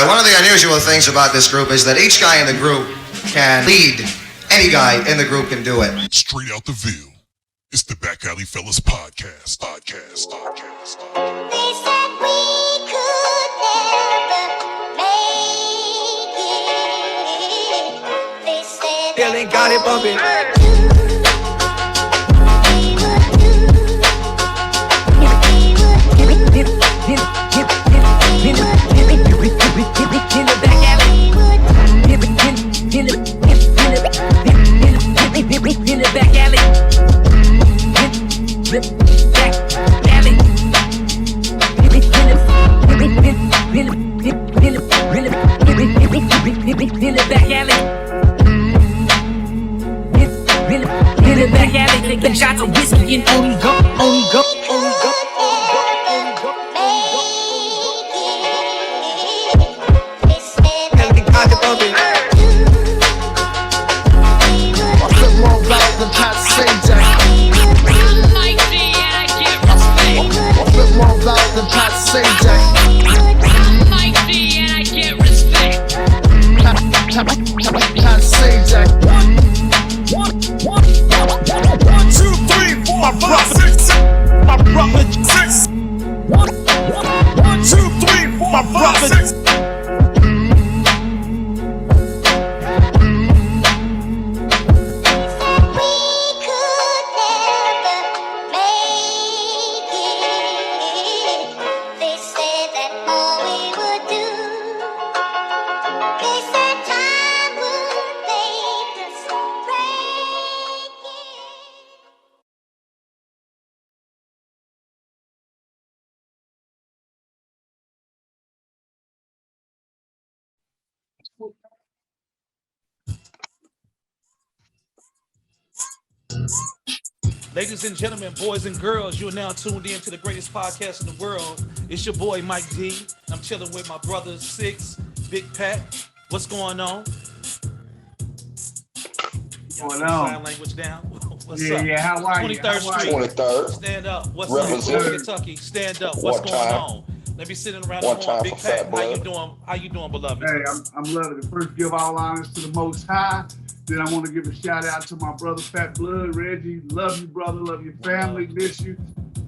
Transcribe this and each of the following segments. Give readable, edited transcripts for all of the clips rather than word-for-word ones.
one of the unusual things about this group is that each guy in the group can lead. Any guy in the group can do it. Straight out the Ville. It's the Back Alley Fellas podcast. They said we could never make it. They said Billy got it bumping. In the back alley. Taking shots of whiskey and only go. Ladies and gentlemen, boys and girls, you are now tuned in to the greatest podcast in the world. It's your boy, Mike D. I'm chilling with my brother, Six, Big Pat. What's going on? Going on? Sign language down. What's up? Yeah, how are 23rd you? Street. 23rd. Stand up. What's Represent. up, Kentucky? Stand up. What's going on? Let me sit around the One horn. time Big for Pat, Fat Blood. how you doing, beloved? Hey, I'm loving it. First, give all honors to the Most High. Then I want to give a shout out to my brother, Fat Blood, Reggie. Love you, brother. Love your family. Miss you.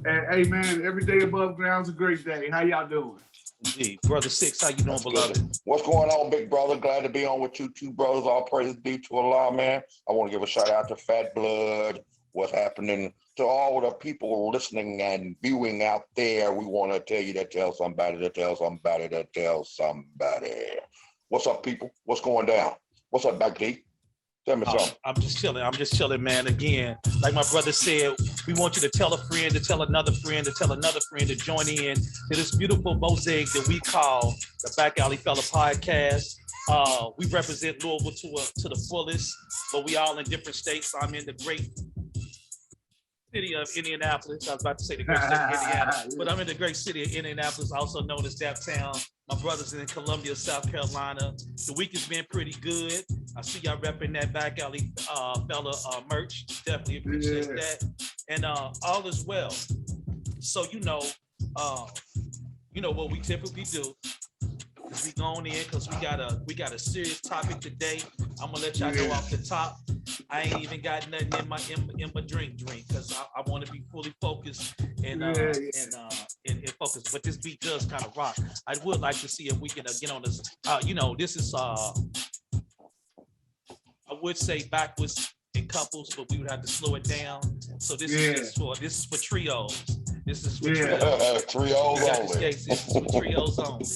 And hey, man, every day above ground's a great day. How y'all doing? Indeed. Brother Six, how you doing, beloved? What's going on, big brother? Glad to be on with you two brothers. All praise be to Allah, man. I want to give a shout out to Fat Blood. What's happening to all the people listening and viewing out there? We want to tell you to tell somebody to tell somebody to tell somebody. What's up, people? What's going down? What's up, Back D? Tell me something. I'm just chilling, man. Again, like my brother said, we want you to tell a friend, to tell another friend, to tell another friend to join in to this beautiful mosaic that we call the Back Alley Fella Podcast. We represent Louisville to the fullest, but we all in different states. I'm in the great city of Indianapolis. I was about to say the great city of Indiana, but I'm in the great city of Indianapolis, also known as Daptown. My brother's in Columbia, South Carolina. The week has been pretty good. I see y'all repping that Back Alley Fella merch. Definitely appreciate that. And all is well. So you know what we typically do is we going in because we got a serious topic today. I'm gonna let y'all know off the top. I ain't even got nothing in my drink because I want to be fully focused and focused. But this beat does kind of rock. I would like to see if we can get on this. This is I would say backwards in couples, but we would have to slow it down. So this is for trios. This is for trios. Trios only. This is for trios only.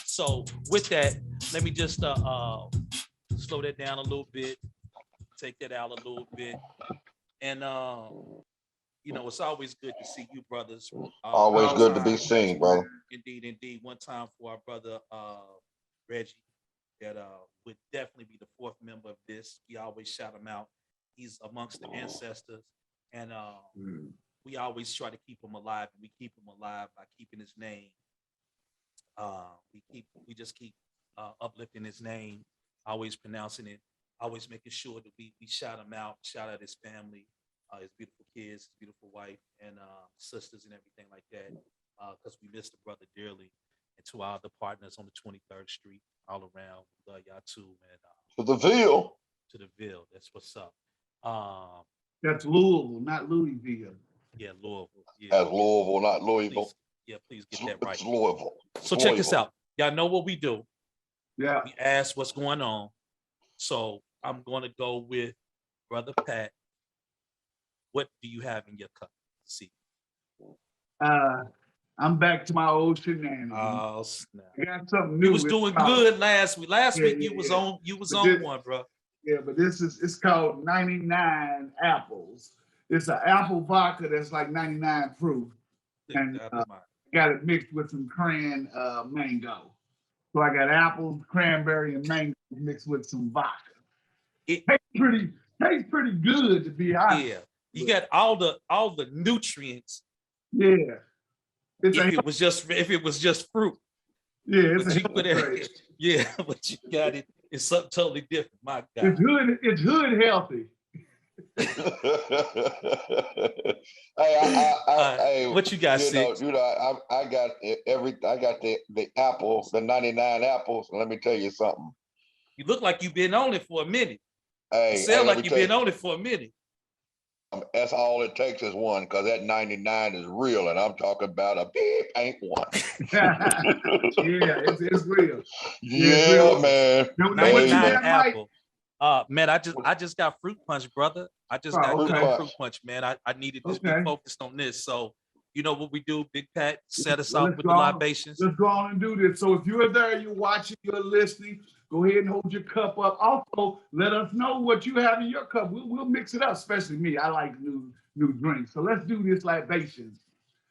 So with that, let me just slow that down a little bit. Take that out a little bit. And it's always good to see you brothers. Always good to be seen, brother. Indeed. One time for our brother Reggie, that would definitely be the fourth member of this. We always shout him out. He's amongst the ancestors, and we always try to keep him alive. And we keep him alive by keeping his name. We just keep uplifting his name, always pronouncing it. Always making sure that we shout him out, shout out his family, his beautiful kids, his beautiful wife, and sisters and everything like that, because we miss the brother dearly. And to our other partners on the 23rd Street, all around. Love y'all too, man. To the Ville. To the Ville. That's what's up. That's Louisville, not Louisville. Yeah, Louisville. Yeah, As Louisville, not Louisville. please get that right. It's Louisville. So check this out. Y'all know what we do. Yeah. We ask what's going on. So I'm going to go with Brother Pat. What do you have in your cup? See. I'm back to my old shenanigans. Oh snap! I got something new. You was doing good last week. Last week you was on. You was on one, bro. Yeah, but it's called 99 apples. It's an apple vodka that's like 99 proof, and got it mixed with some cran mango. So I got apples, cranberry, and mango mixed with some vodka. It tastes pretty good, to be honest. Yeah, you got all the nutrients. Yeah. If it was just fruit. Yeah, yeah, but you got it. It's something totally different. My God. It's hood healthy. Hey, what you got, Six? I got the apples, the 99 apples. Let me tell you something. You look like you've been on it for a minute. Hey, you sound like you've been on it for a minute. That's all it takes is one, because that 99 is real, and I'm talking about a beep ain't one. Yeah, it's real. Yeah, real. man. 99 apple. Man, I just got fruit punch, brother. I just got good fruit punch, man. I needed to be focused on this. So you know what we do, Big Pat, set us off with the libations. Let's go on and do this. So if you're there, you're watching, you're listening, go ahead and hold your cup up. Also, let us know what you have in your cup. We'll mix it up, especially me. I like new drinks. So let's do this libations.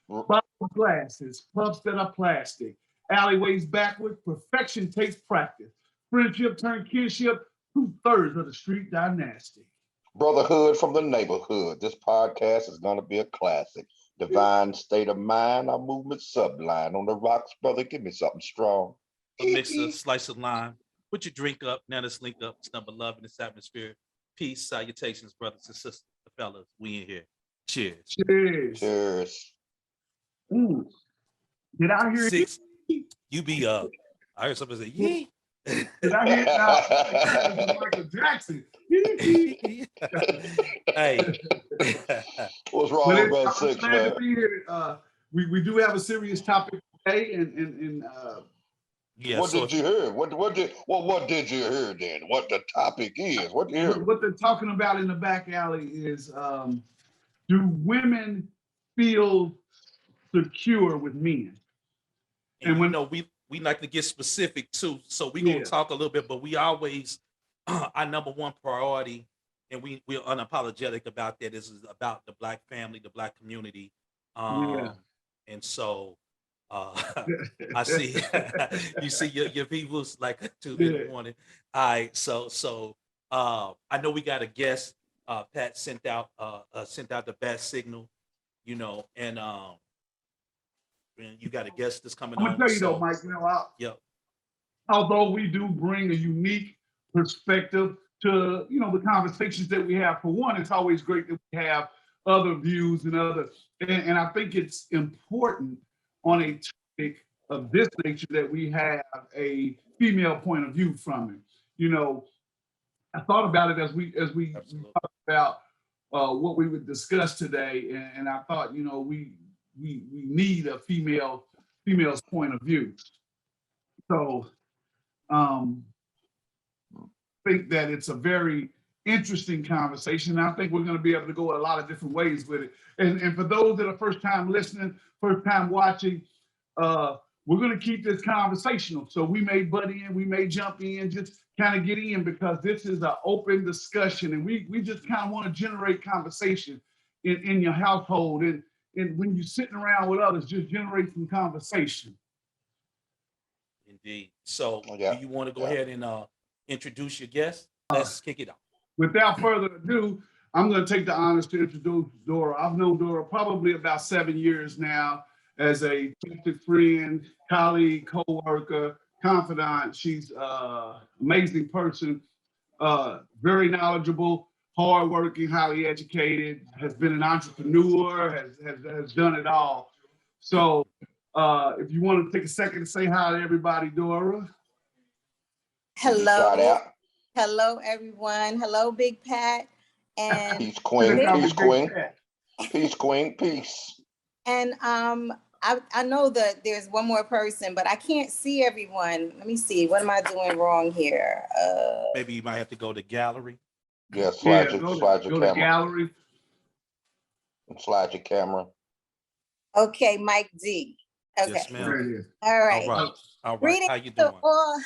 Bottle glasses, puffs that are plastic. Alleyways backward, perfection takes practice. Friendship turned kinship, 2/3 of the street dynasty. Brotherhood from the neighborhood. This podcast is going to be a classic. Divine state of mind, our movement sublime. On the rocks, brother, give me something strong. A mix of slice of lime. Put your drink up. Now let's link up. It's number love in this atmosphere. Peace, salutations, brothers and sisters, the fellas. We in here. Cheers. Cheers. Cheers. Ooh. Did I hear Six? You be up. I heard somebody say, yee. Did I hear now? Michael Jackson. Hey. What's wrong with Brother Six, man? We do have a serious topic today, and yeah. What did you hear? What did you hear then? What the topic is? What you hear? What they're talking about in the back alley is, do women feel secure with men? And when we like to get specific too, so we're gonna talk a little bit, but we always our number one priority, and we're unapologetic about that, is about the Black family, the Black community. And so I see you see your people's like 2 in the morning. All right, so I know we got a guest. Pat sent out the bat signal, and you got a guest that's coming on. I'm gonna tell you though, Mike, although we do bring a unique perspective to the conversations that we have. For one, it's always great that we have other views and and I think it's important on a topic of this nature that we have a female point of view from it. I thought about it as we talked about what we would discuss today, and I thought we need a female's point of view. So I think that it's a very interesting conversation. I think we're going to be able to go a lot of different ways with it. And for those that are first time listening, first time watching, we're going to keep this conversational. So we may butt in, we may jump in, just kind of get in, because this is an open discussion, and we just kind of want to generate conversation in your household. And when you're sitting around with others, just generate some conversation. Indeed. So do you want to go ahead and introduce your guest? Let's kick it off. Without further ado, I'm going to take the honors to introduce Dora. I've known Dora probably about 7 years now as a trusted friend, colleague, co-worker, confidant. She's an amazing person, very knowledgeable, hardworking, highly educated, has been an entrepreneur, has done it all. So if you want to take a second to say hi to everybody, Dora. Shout Hello, out. hello everyone. Hello, Big Pat, and Peace, Queen. Check out Peace, the big Queen. cat. Peace, Queen. Peace. and I know that there's one more person, but I can't see everyone. Let me see. What am I doing wrong here? Maybe you might have to go to gallery. Yeah, Yeah, slide go your to camera. gallery. Slide your camera. Okay, Mike D. Okay, Yes, ma'am. Right here. all All right. right. All right. Greetings How you to doing? all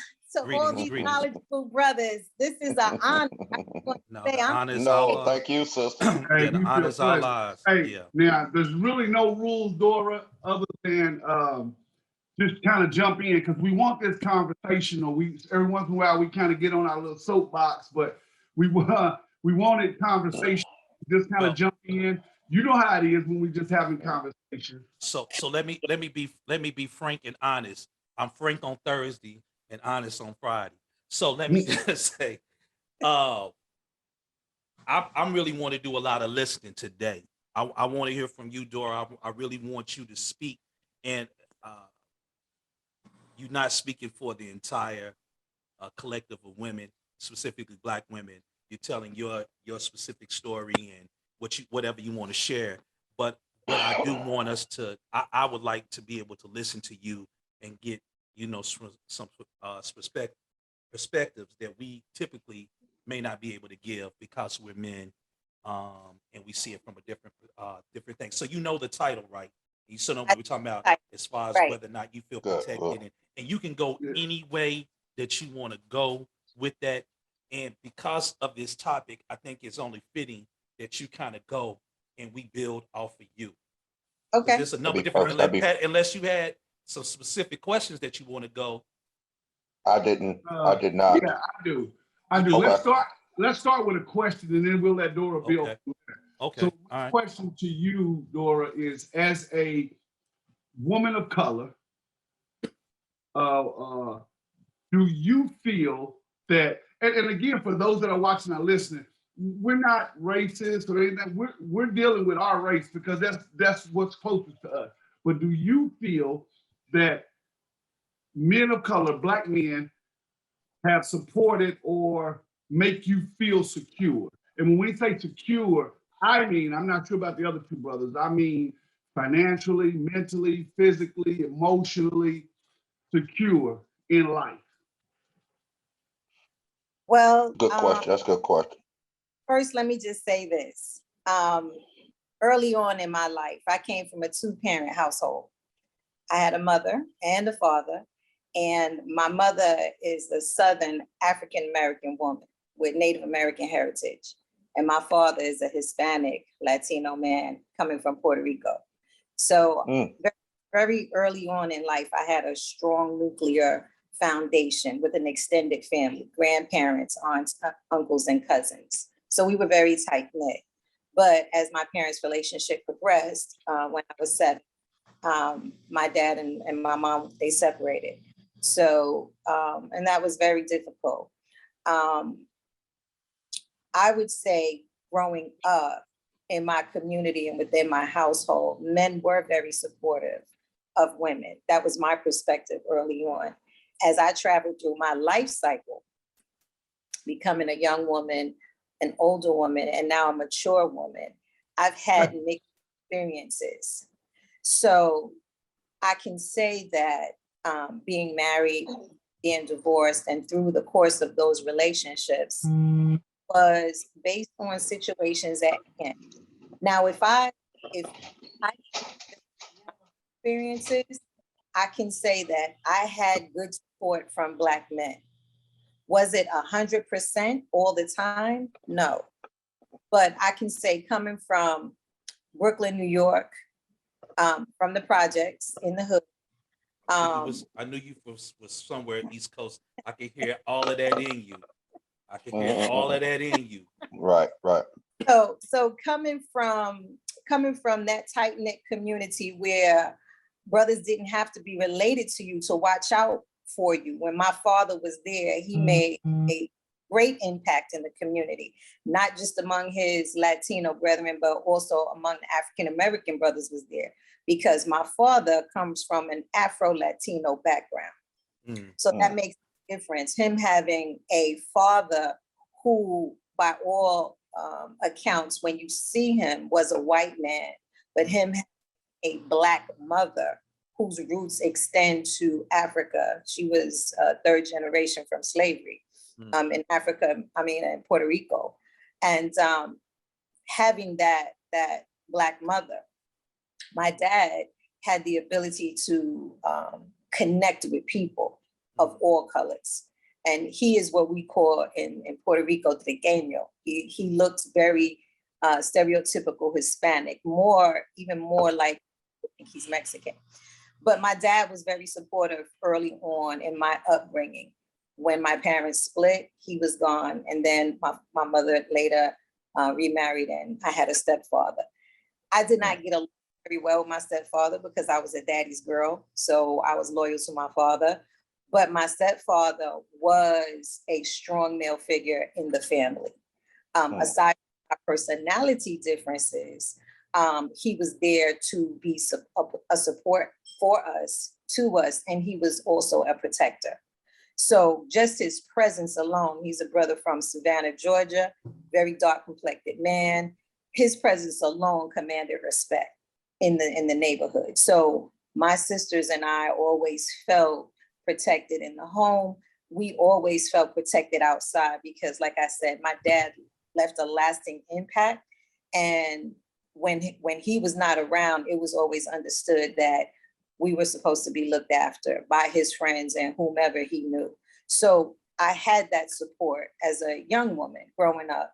Greetings, these greetings. knowledgeable brothers. This is an honor. I just want to No, say the I'm honor is No, all thank you, sister. Hey, yeah, the you honor feel is all pleasure. ours. Hey, Yeah. now there's really no rules, Dora, other than just kind of jump in because we want this conversational. We every once in a while we kind of get on our little soapbox, but we wanted conversation. Just kind Well, of jump in. You know how it is when we just having conversation. so let me be frank and honest. I'm frank on Thursday and honest on Friday. So let me just say, I really want to do a lot of listening today. I want to hear from you, Dora. I really want you to speak, and you're not speaking for the entire collective of women, specifically Black women. You're telling your specific story and whatever you want to share. But what I do want us to, I would like to be able to listen to you and get some perspectives that we typically may not be able to give because we're men, and we see it from a different thing. So you know the title, right? You still know what we're talking about as far as right. whether or not you feel Good, protected, and you can go Yeah. any way that you want to go with that. And because of this topic, I think it's only fitting that you kind of go and we build off of you. 'Cause Okay. there's a number of That'd be different, perfect. unless you had some specific questions that you want to go. I did not. Yeah, I do. I do. Okay. Let's start with a question, and then we'll let Dora build. Okay. Okay. So, All my right. question to you, Dora, is as a woman of color, do you feel that, and again, for those that are watching and listening, we're not racist or anything. We're dealing with our race because that's what's closest to us. But do you feel that men of color, Black men, have supported or make you feel secure? And when we say secure, I mean, I'm not sure about the other two brothers. I mean, financially, mentally, physically, emotionally secure in life. Well, Good question. That's a good question. first, let me just say this. Early on in my life, I came from a two-parent household. I had a mother and a father, and my mother is a Southern African-American woman with Native American heritage. And my father is a Hispanic Latino man coming from Puerto Rico. So very early on in life, I had a strong nuclear foundation with an extended family, grandparents, aunts, uncles, and cousins. So we were very tight knit. But as my parents' relationship progressed, when I was 7, my dad and my mom, they separated. So, and that was very difficult. I would say growing up in my community and within my household, men were very supportive of women. That was my perspective early on. As I traveled through my life cycle, becoming a young woman, an older woman, and now a mature woman, I've had mixed experiences. So I can say that being married, being divorced, and through the course of those relationships was based on situations at hand. Now, if I experiences, I can say that I had good support from Black men. Was it 100% all the time? No. But I can say coming from Brooklyn, New York, from the projects in the hood. I knew you was somewhere East Coast. I could hear all of that in you. I could hear all of that in you. Right. So coming from that tight knit community where brothers didn't have to be related to you to watch out for you. When my father was there, he made a great impact in the community, not just among his Latino brethren, but also among African American brothers was there, because my father comes from an Afro-Latino background. So that makes difference. Him having a father who, by all accounts, when you see him, was a white man, but him having a Black mother whose roots extend to Africa. She was third generation from slavery in Africa, in Puerto Rico. And having that Black mother, my dad had the ability to connect with people of all colors. And he is what we call in Puerto Rico, trigueño. He looks very stereotypical Hispanic, even more like I think he's Mexican. But my dad was very supportive early on in my upbringing. When my parents split, he was gone. And then my mother later remarried, and I had a stepfather. I did not get along very well with my stepfather because I was a daddy's girl. So I was loyal to my father. But my stepfather was a strong male figure in the family. Aside from our personality differences, he was there to be a support for us, to us, and he was also a protector. So just his presence alone, he's a brother from Savannah, Georgia, very dark complected man. His presence alone commanded respect in the neighborhood. So my sisters and I always felt protected in the home. We always felt protected outside because, like I said, my dad left a lasting impact. And when he was not around, it was always understood that we were supposed to be looked after by his friends and whomever he knew. So I had that support as a young woman growing up.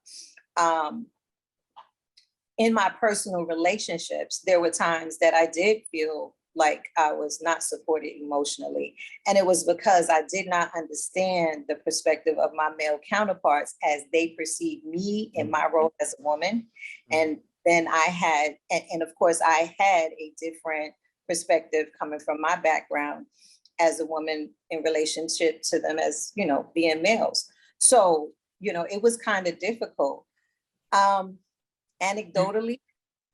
In my personal relationships, there were times that I did feel like I was not supported emotionally. And it was because I did not understand the perspective of my male counterparts as they perceived me in my role as a woman. And then I had, and of course I had a different perspective coming from my background as a woman in relationship to them as, being males. So, it was kind of difficult. Anecdotally,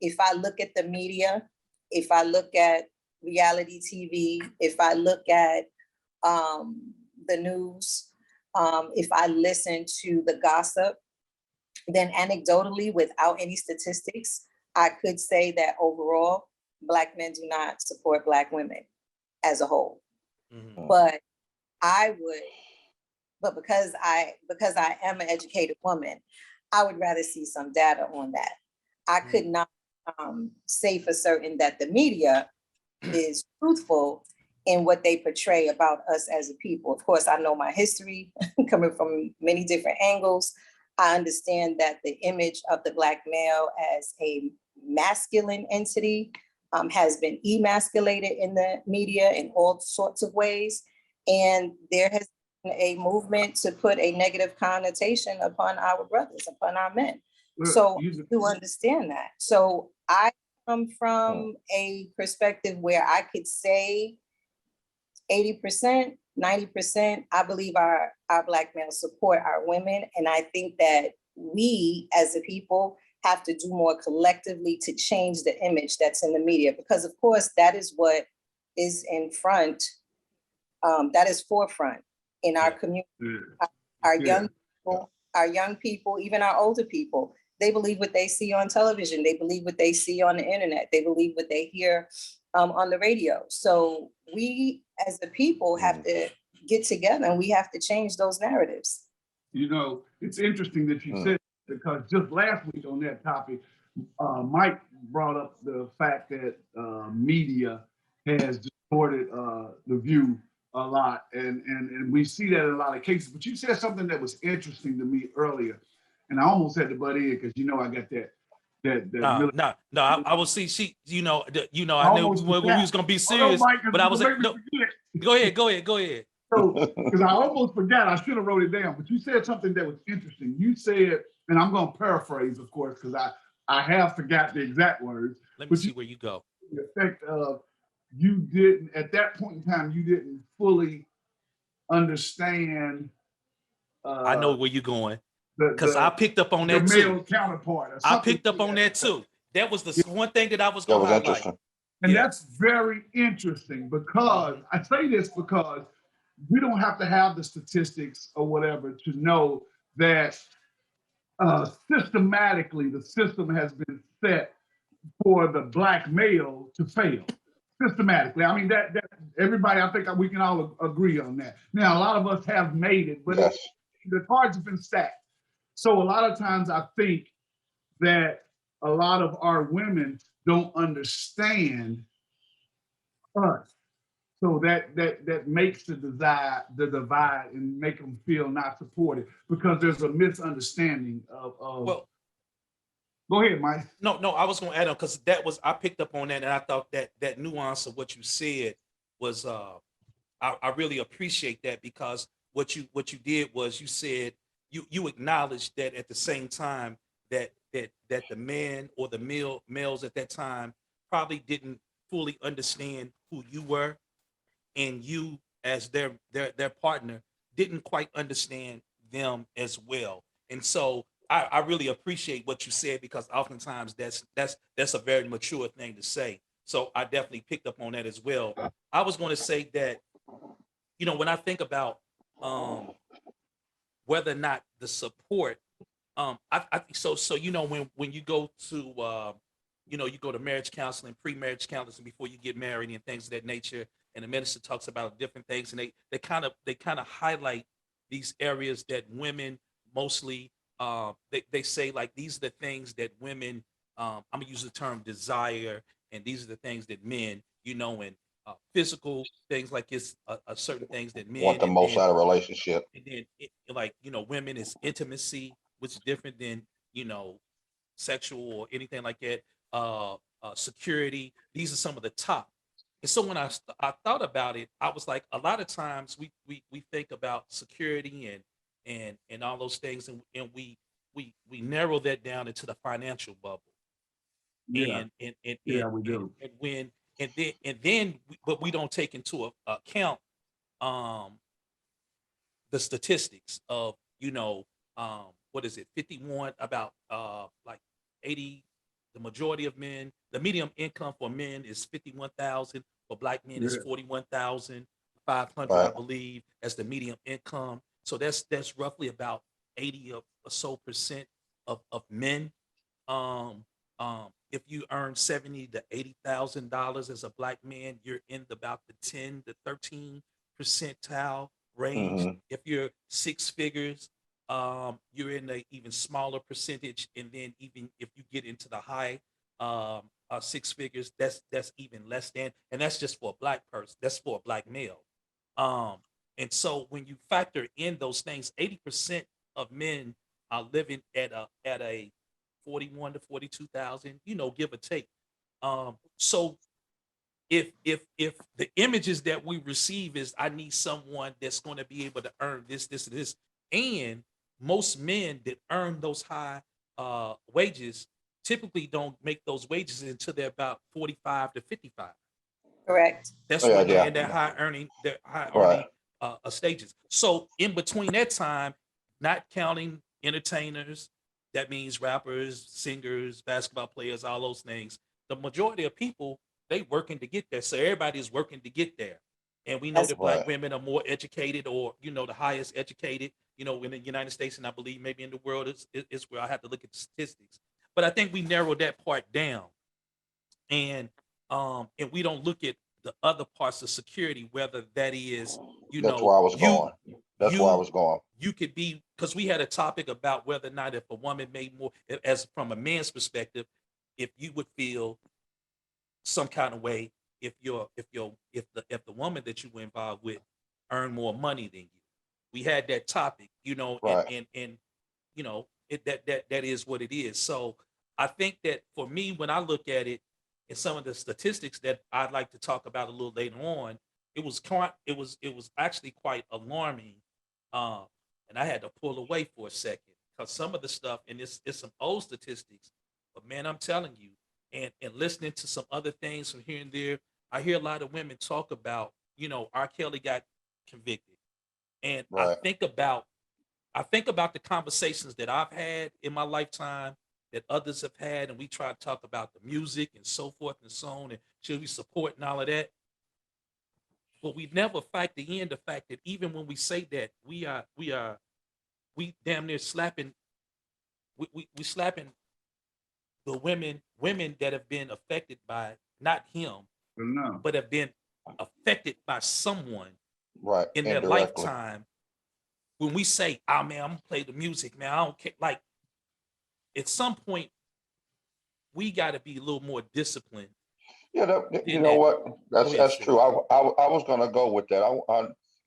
if I look at the media, if I look at reality TV, if I look at the news, if I listen to the gossip, then anecdotally, without any statistics, I could say that overall, Black men do not support Black women as a whole. Mm-hmm. But because I am an educated woman, I would rather see some data on that. I could not say for certain that the media is truthful in what they portray about us as a people. Of course, I know my history coming from many different angles. I understand that the image of the Black male as a masculine entity has been emasculated in the media in all sorts of ways. And there has been a movement to put a negative connotation upon our brothers, upon our men. So I do understand that. So I come from a perspective where I could say 80%, 90%, I believe our Black males support our women. And I think that we as a people have to do more collectively to change the image that's in the media, because of course that is what is in front, that is forefront in our community. Our young people, even our older people, they believe what they see on television. They believe what they see on the internet. They believe what they hear on the radio. So we as a people have to get together and we have to change those narratives. It's interesting that you said, because just last week on that topic, Mike brought up the fact that media has distorted the view a lot. And we see that in a lot of cases. But you said something that was interesting to me earlier. And I almost had to butt in because I got that. I will see. I knew when we was gonna be serious, but I was like, no. Go ahead. So, because I almost forgot, I should have wrote it down. But you said something that was interesting. You said, and I'm gonna paraphrase, of course, because I have forgot the exact words. Let me see where you go. The effect of you didn't at that point in time, you didn't fully understand. I know where you're going. Because I picked up on that too. Male counterpart. I picked up on that too. That was the one thing that I was going to highlight. And that's very interesting because I say this because we don't have to have the statistics or whatever to know that systematically the system has been set for the black male to fail systematically. I mean, that everybody, I think we can all agree on that. Now, a lot of us have made it, but Yes. the cards have been stacked. So a lot of times I think that a lot of our women don't understand us. So that makes the divide and make them feel not supported because there's a misunderstanding of Well, go ahead, Mike. no, I was gonna add on because I picked up on that and I thought that nuance of what you said was I really appreciate that because what you did was you said you acknowledged that at the same time that the man or the males at that time probably didn't fully understand who you were, and you as their partner didn't quite understand them as well. And so I really appreciate what you said because oftentimes that's a very mature thing to say. So I definitely picked up on that as well. I was going to say that, when I think about whether or not the support, I think so when you go to you go to marriage counseling, pre-marriage counseling before you get married and things of that nature, and the minister talks about different things, and they kind of highlight these areas that women mostly they say like these are the things that women I'm gonna use the term desire, and these are the things that men and physical things like it's certain things that men Want the most out of relationship. and then like women is intimacy, which is different than sexual or anything like that. Security. These are some of the top. And so when I thought about it, I was like, a lot of times we think about security and all those things, and we narrow that down into the financial bubble. Yeah, we do. And when and then but we don't take into account um the statistics of what is it, 51, about like 80, the majority of men, the medium income for men is 51,000, for black men is Yeah. 41,500, I Right. believe, as the medium income. So that's roughly about 80 or so percent of men. If you earn 70 to $80,000 as a black man, you're in about the 10 to 13 percentile range. Hmm. If you're six figures, you're in a even smaller percentage, and then even if you get into the high six figures, that's even less than, and that's just for a black person. That's for a black male. Um, and so when you factor in those things, 80% of men are living at a 41 to 42,000, give or take. So if the images that we receive is I need someone that's going to be able to earn this and this, and most men that earn those high wages typically don't make those wages until they're about 45 to 55. Correct. That's Yeah, when they're yeah. in their high earning Right. stages. So in between that time, not counting entertainers, that means rappers, singers, basketball players, all those things. The majority of people, they working to get there. So everybody is working to get there. And we know That's that black Right. women are more educated, or the highest educated, in the United States, and I believe maybe in the world is where I have to look at the statistics. But I think we narrowed that part down, and we don't look at the other parts of security, whether that is That's where I was you going. That's where I you was going. you could be, because we had a topic about whether or not if a woman made more, as from a man's perspective, if you would feel some kind of way if the woman that you were involved with earned more money than you. We had that topic, and Right. that is what it is. So I think that for me, when I look at it, and some of the statistics that I'd like to talk about a little later on, it was actually quite alarming, uh, and I had to pull away for a second because some of the stuff, and it's some old statistics, but man, I'm telling you, and listening to some other things from here and there, I hear a lot of women talk about, R. Kelly got convicted, and Right. I think about the conversations that I've had in my lifetime, that others have had, and we try to talk about the music and so forth and so on, and should we support and all of that. but we never factor in the fact that even when we say that, we damn near slapping, we slapping the women that have been affected by not him, No. but have been affected by someone Right. in their Indirectly. lifetime. When we say, "Ah, man, I'm gonna play the music, man, I don't care," like at some point we got to be a little more disciplined. Yeah, you in know that. what? Go ahead, That's Sid. true. I was gonna go with that.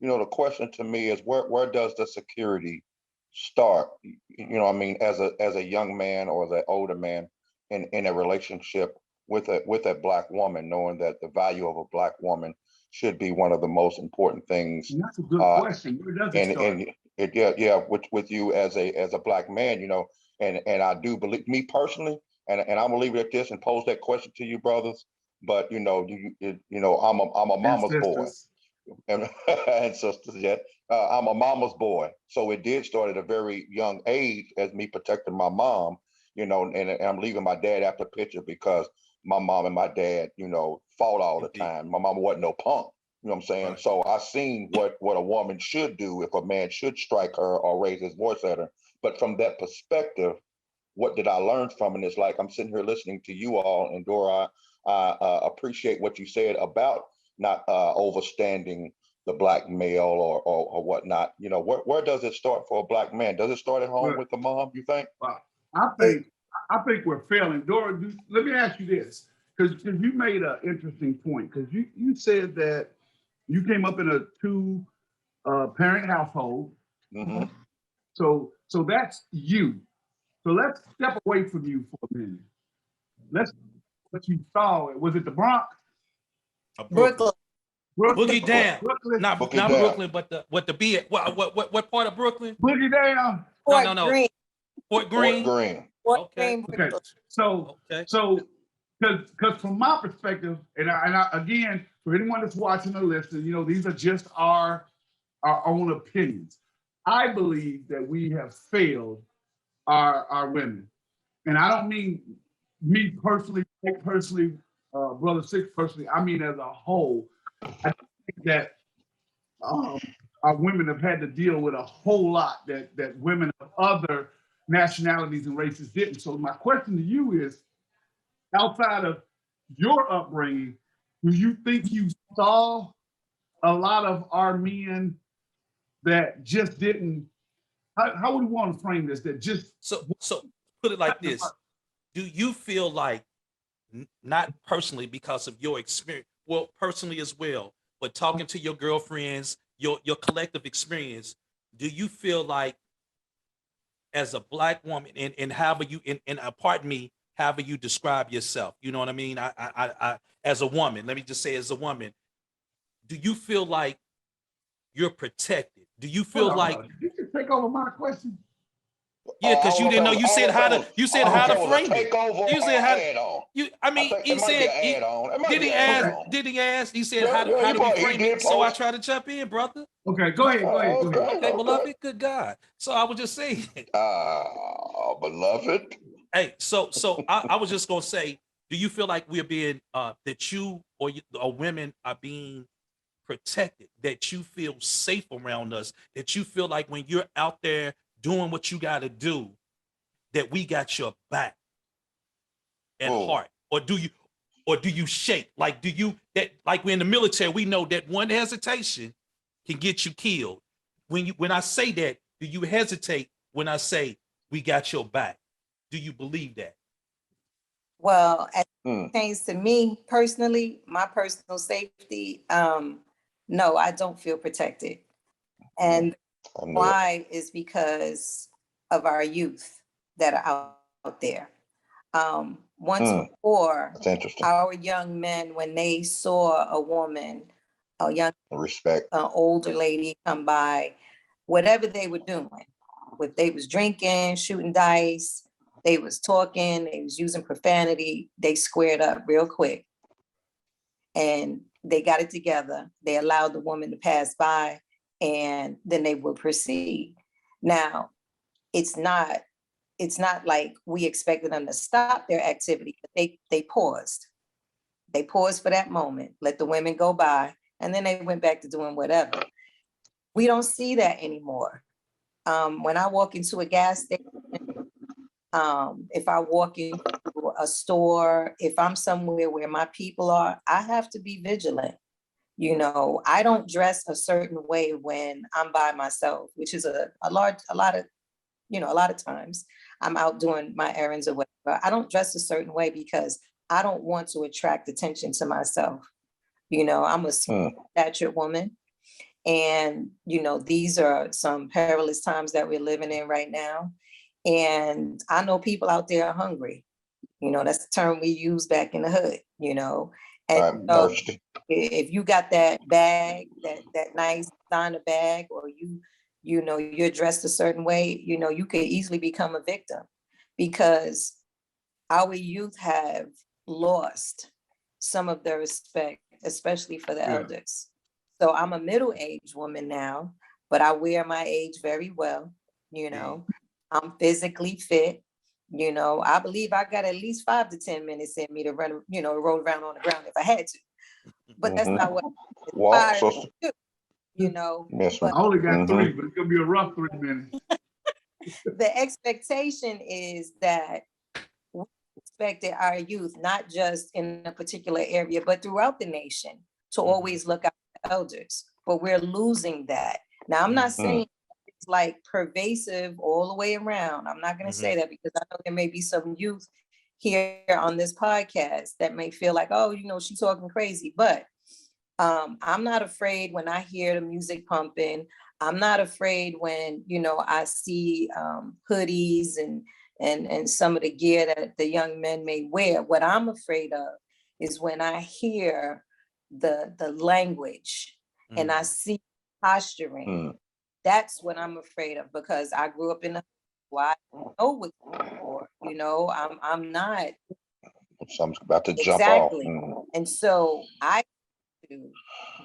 The question to me is where does the security start? I mean, as a young man or as an older man in a relationship with a black woman, knowing that the value of a black woman should be one of the most important things. And that's a good question. Where does it And start? with you as a black man, and I do believe, me personally, and I'm gonna leave it at this and pose that question to you, brothers. But I'm a mama's boy, Ancestors. and sisters. Yet I'm a mama's boy, so it did start at a very young age as me protecting my mom. And I'm leaving my dad after the picture because my mom and my dad, fought all the Indeed. time. My mama wasn't no punk. You know what I'm saying? Right. So I seen what a woman should do if a man should strike her or raise his voice at her. But from that perspective, what did I learn from it? It's like I'm sitting here listening to you all, and Dora, I appreciate what you said about not overstanding the black male or whatnot. Where does it start for a black man? Does it start at home Well, with the mom, you think? I think we're failing. Dora, let me ask you this, because you made an interesting point. Because you said that you came up in a two parent household. Mm-hmm. So that's you. So let's step away from you for a minute. Let's what you saw. Was it the Bronx? Brooklyn. Boogie down. Brooklyn. Not Boogie not down. Brooklyn, but the B. What part of Brooklyn? Boogie down. Fort No. Greene. Fort Greene. Fort Greene. Fort Okay. Greene, Okay. Brooklyn. So Okay. because from my perspective, and I again, for anyone that's watching or listening, these are just our own opinions. I believe that we have failed our women, and I don't mean me personally, Brother Six personally. I mean as a whole. I think that our women have had to deal with a whole lot that women of other nationalities and races didn't. So my question to you is, outside of your upbringing, do you think you saw a lot of our men that just didn't, how would we want to frame this, that just So put it like this: do you feel like, not personally because of your experience, well, personally as well, but talking to your girlfriends, your collective experience, do you feel like as a black woman, and however you and pardon me, however you describe yourself, you know what I mean? I as a woman, let me just say, as a woman, do you feel like you're protected? Do you feel like, did you take over my question? yeah, because you didn't know, you said how to frame it. Takeover You said how to, add-on. I mean, think he it might be said, an add-on. It might be an add-on. did he ask? He said, Yeah, how yeah, do we he frame did it? So I pose. try to jump in, brother. Okay, go ahead. Okay, Okay. beloved, good God. So I was just saying, Beloved. hey, so I was just gonna say, do you feel like we're being that you or women are being protected, that you feel safe around us, that you feel like when you're out there doing what you got to do, that we got your back and heart? Or do you shake? Like, do you, that, like we're in the military, we know that one hesitation can get you killed. When I say that, do you hesitate when I say we got your back? Do you believe that? Well, as it pertains to me personally, my personal safety, no, I don't feel protected. And why is because of our youth that are out there. Once before, That's interesting. our young men, when they saw a woman, a young Respect. older lady come by, whatever they were doing, if they was drinking, shooting dice, they was talking, they was using profanity, they squared up real quick. And they got it together. They allowed the woman to pass by, and then they would proceed. Now, it's not like we expected them to stop their activity. They paused. They paused for that moment, let the women go by, and then they went back to doing whatever. We don't see that anymore. When I walk into a gas station, if I walk into a store, if I'm somewhere where my people are, I have to be vigilant. You know, I don't dress a certain way when I'm by myself, which is a lot of times I'm out doing my errands or whatever. I don't dress a certain way because I don't want to attract attention to myself. You know, I'm a statured woman. And, you know, these are some perilous times that we're living in right now. And I know people out there are hungry. You know, that's the term we use back in the hood, you know. And so if you got that bag, that nice designer bag, or you know, you're dressed a certain way, you know, you could easily become a victim, because our youth have lost some of their respect, especially for the elders. So I'm a middle-aged woman now, but I wear my age very well. You know, I'm physically fit. You know, I believe I got at least 5 to 10 minutes in me to run, you know, roll around on the ground if I had to. But that's not what I do, you know. I only got 3, but it's gonna be a rough 3 minutes. The expectation is that we expected our youth, not just in a particular area, but throughout the nation, to always look out for elders. But we're losing that. Now, I'm not saying it's like pervasive all the way around. I'm not going to say that, because I know there may be some youth here on this podcast that may feel like, oh, you know, she's talking crazy. But I'm not afraid when I hear the music pumping. I'm not afraid when, you know, I see hoodies and some of the gear that the young men may wear. What I'm afraid of is when I hear the language and I see posturing. That's what I'm afraid of, because I grew up in a I know what's for, you know, I'm not. Something's about to jump off. And so I to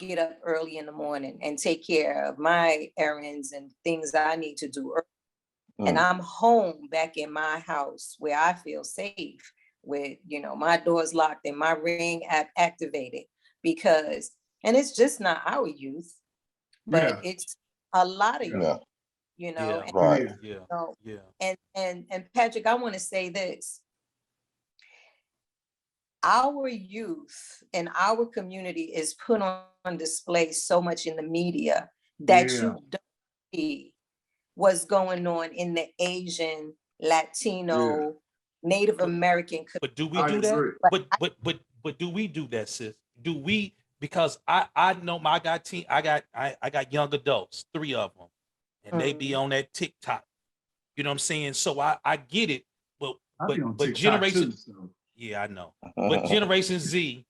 get up early in the morning and take care of my errands and things I need to do early. And I'm home back in my house where I feel safe, with, you know, my doors locked and my ring app activated, because, and it's just not our youth, but it's a lot of youth, you know. And Patrick, I want to say this. Our youth and our community is put on display so much in the media that you don't see what's going on in the Asian, Latino, Native American community. But do we do that? But do we do that, sis? Do we? Because I know I got young adults, 3 of them, and they be on that TikTok. You know what I'm saying? So I get it, but generation. Yeah, I know. But Generation Z,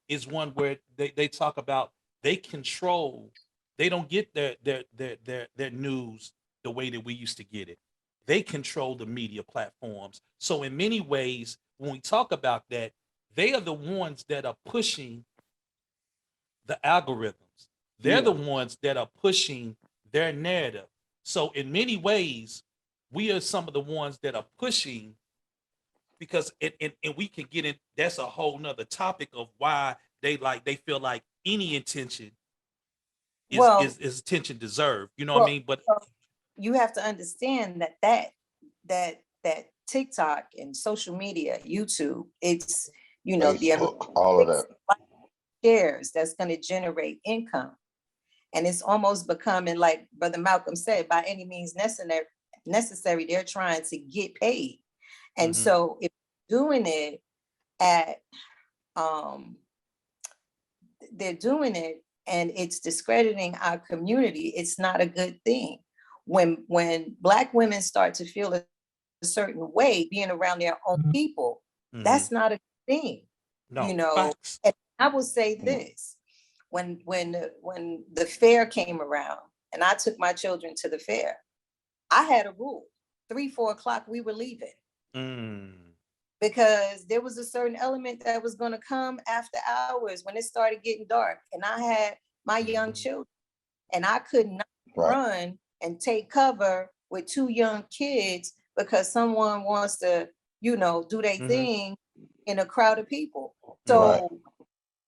is one where they talk about they control. They don't get their news the way that we used to get it. They control the media platforms. So in many ways, when we talk about that, they are the ones that are pushing the algorithms. They're the ones that are pushing their narrative. So in many ways, we are some of the ones that are pushing, because and we can get in. That's a whole nother topic of why they feel like any attention is attention deserved. You know what I mean? But you have to understand that TikTok and social media, YouTube, it's, you know, all of that shares that's going to generate income. And it's almost becoming, like Brother Malcolm said, by any means necessary, they're trying to get paid. And so if doing it at, they're doing it and it's discrediting our community, it's not a good thing. When Black women start to feel a certain way being around their own people, that's not a thing. No, you know, facts. And I will say this, when the fair came around and I took my children to the fair, I had a rule: 3-4 o'clock we were leaving. Because there was a certain element that was going to come after hours when it started getting dark. And I had my young children, and I could not run and take cover with 2 young kids because someone wants to, you know, do their thing in a crowd of people. So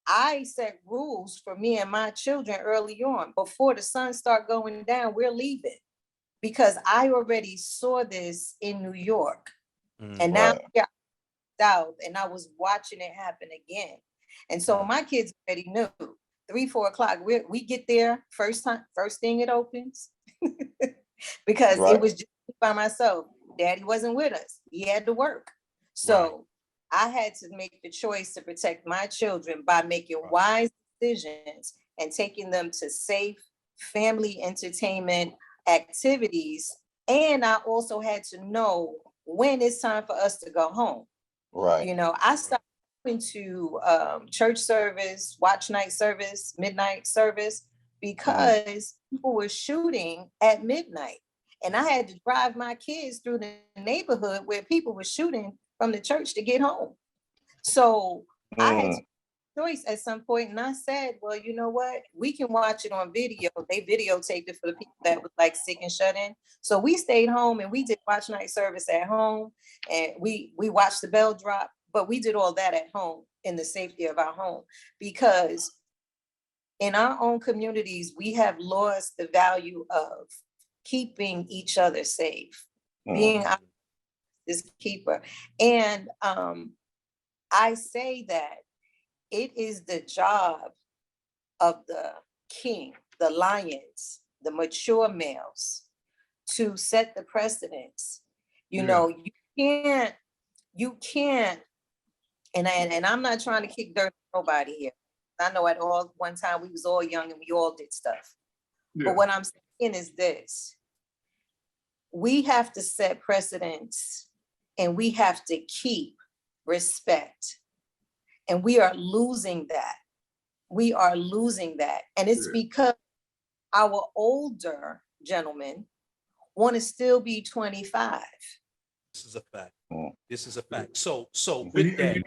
I set rules for me and my children early on. Before the sun start going down, we're leaving, because I already saw this in New York. And now Right. I'm out, and I was watching it happen again. And so my kids already knew 3-4 o'clock, we get there first thing it opens. Because it Right. was just by myself. Daddy wasn't with us. He had to work. So I had to make the choice to protect my children by making wise decisions and taking them to safe family entertainment activities. And I also had to know when it's time for us to go home. Right. You know, I stopped going to church service, watch night service, midnight service, because people were shooting at midnight. And I had to drive my kids through the neighborhood where people were shooting from the church to get home. So I had to choice at some point, and I said, well, you know what? We can watch it on video. They videotaped it for the people that was like sick and shut in. So we stayed home and we did watch night service at home, and we watched the bell drop, but we did all that at home in the safety of our home, because in our own communities, we have lost the value of keeping each other safe, being our keeper. And I say that it is the job of the king, the lions, the mature males, to set the precedence. You know, you can't, and I'm not trying to kick dirt on nobody here. I know at all one time we was all young and we all did stuff. But what I'm saying is this: we have to set precedents, and we have to keep respect. And we are losing that. We are losing that. And it's because our older gentlemen want to still be 25. This is a fact. This is a fact. So with that,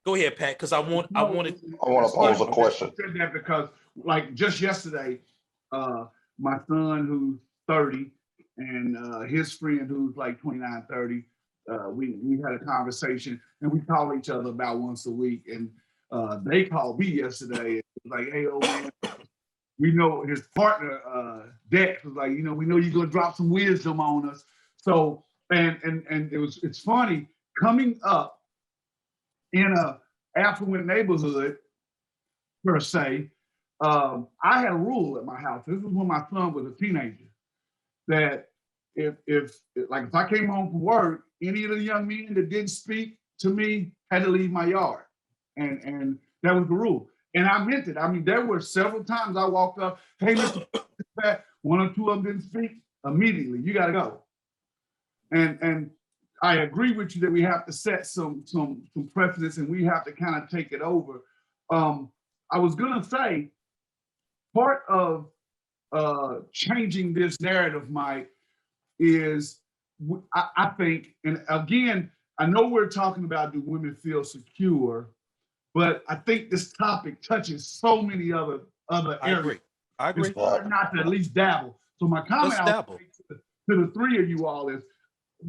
go ahead, Pat, because I want to pose a question. I said that because, like, just yesterday, my son who's 30 and his friend who's like 29, 30, we had a conversation, and we call each other about once a week. And they called me yesterday. It was like, hey, old man, we know his partner, Dex, was like, you know, we know you're gonna drop some wisdom on us. So, and it's funny, coming up in a affluent neighborhood, per se, I had a rule at my house. This was when my son was a teenager, that if I came home from work, any of the young men that didn't speak to me had to leave my yard. And that was the rule. And I meant it. I mean, there were several times I walked up, hey, Mr. Pat, one or two of them didn't speak, immediately, you gotta go. And I agree with you that we have to set some precedents, and we have to kind of take it over. I was gonna say, part of changing this narrative, Mike, is I think, and again, I know we're talking about do women feel secure, but I think this topic touches so many other areas. I agree. It's hard not to at least dabble. So my comment to the three of you all is,